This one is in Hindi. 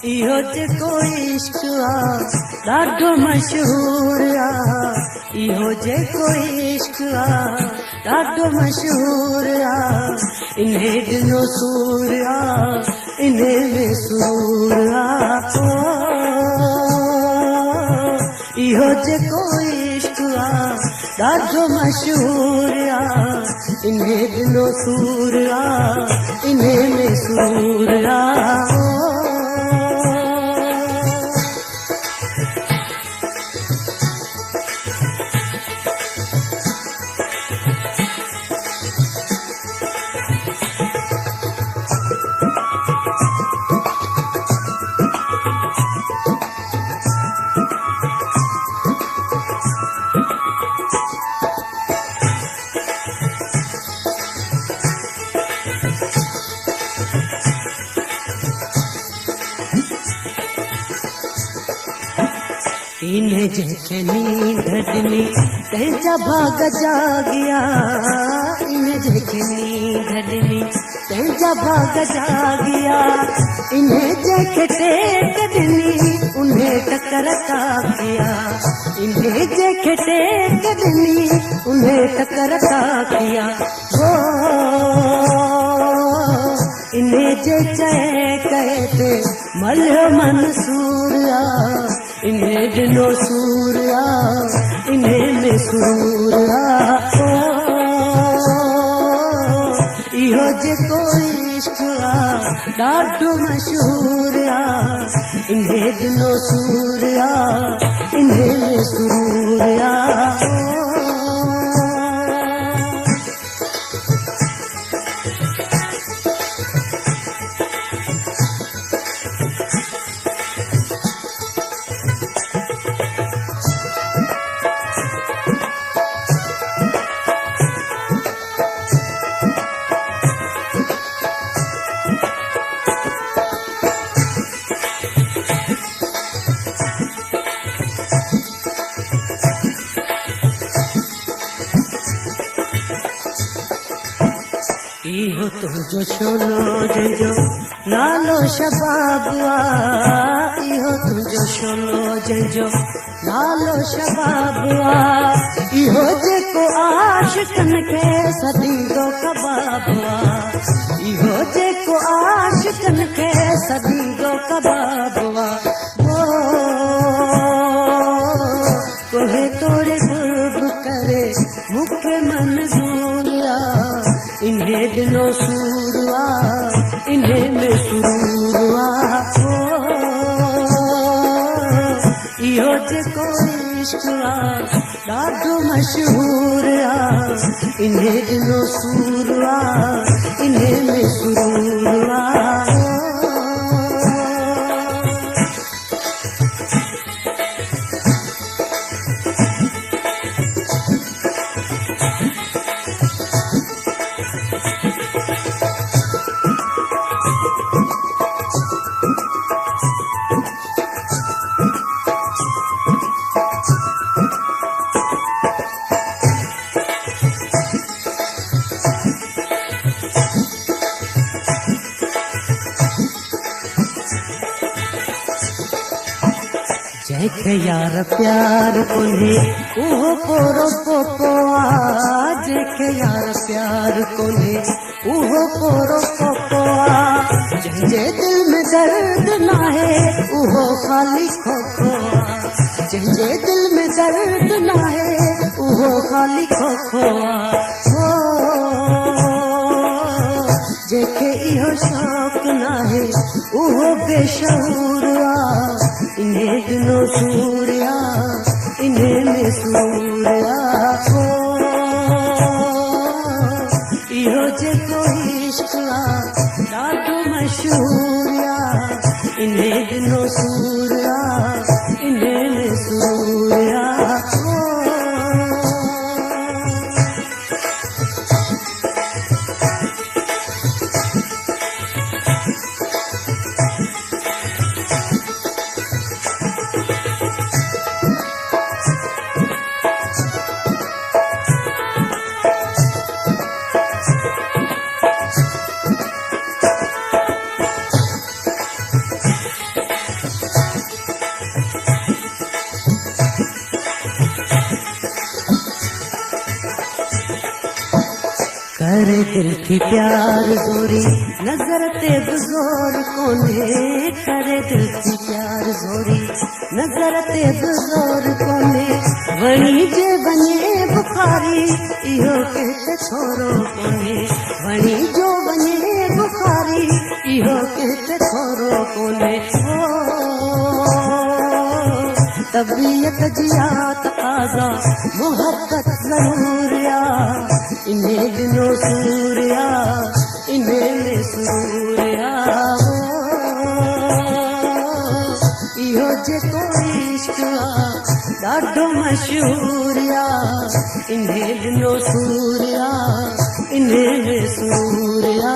इहो जेको इश्क आ ॾाढो मशहूर आ, इहो जेको इश्क आ ॾाढो मशहूर आ, इन्हे ॾिनो सूर आ, इन्हे में सूर आ। इहो जेको इश्क आ ॾाढो मशहूर आ, इन्हे ॾिनो सूर आ, इन्हे में सूर आ। इन्हें जैसे नींद ॾिनी तंहिंजा भाग जागिया, इन्हें जैसे नींद ॾिनी तंहिंजा भाग जागिया, इन्हें जैसे टेक ॾिनी उन्हें टकर था किया, इन्हें जैसे टेक ॾिनी उन्हें टकर था किया। इन्हें जे चए कहते मल्ह मंसूर आ, इन्हें ॾिनो सूर आ, इन्हें में सूर आ। इहो जेको इश्क आ ॾाढो मशहूर आ, इन्हें ॾिनो सूर आ, इन्हें में सूर आ। इहो तुंहिंजो शोलो जंहिंजो नालो शबाब आ, इहो तुंहिंजो शोलो जंहिंजो नालो शबाब आ, इहो जेको आशिक़नि खे सदींदो कबाब आ, इहो जेको आशिक़नि खे सदींदो कबाब आ। तोहे तोरे गुर्ब करे मूंखे मंज़ूर आ, इन्हें ॾिनो सूर आ, इन्हें में सूर आ। इहो जेको इश्क आ ॾाढो मशहूर आ, इन्हें ॾिनो सूर आ, इन्हें में सूर आ। जैके यार प्यार कोन्हे उहो पोरो पोपो आ, जैके यार प्यार कोन्हे उहो पोरो पोपो आ, जंहिंजे दिल में दर्द नाहे उहो खाली खोखो आ, जंहिंजे दिल में दर्द नाहे उहो खाली खोखो आ। जंहिंखे इहो शौक़ नाहे उहो बेशऊर आ, इन्हें ॾिनो सूर आ, इन्हें में सूर आ। इहो जेको इश्क आ ॾाढो मशहूर आ, इन्हें ॾिनो सूर आ, इन्हें में सूर आ। करे दिल थी प्यार जोरी नजर ते जोर कोने करे दिल थी प्यार जोरी नजर ते जोर कोने वणी जे बने बुखारी इहो के छोरो कोने वणी जो बने बुखारी इहो के छोरो कोने तबीयत जियात आजा मोहब्बत जरूरिया इन्हें दिनों सूर्या इन्हें में सूर्या इहो जे कोई इश्क ॾाढो मशहूरिया इन्हें दिनों सूर्या इन्हें में सूर्या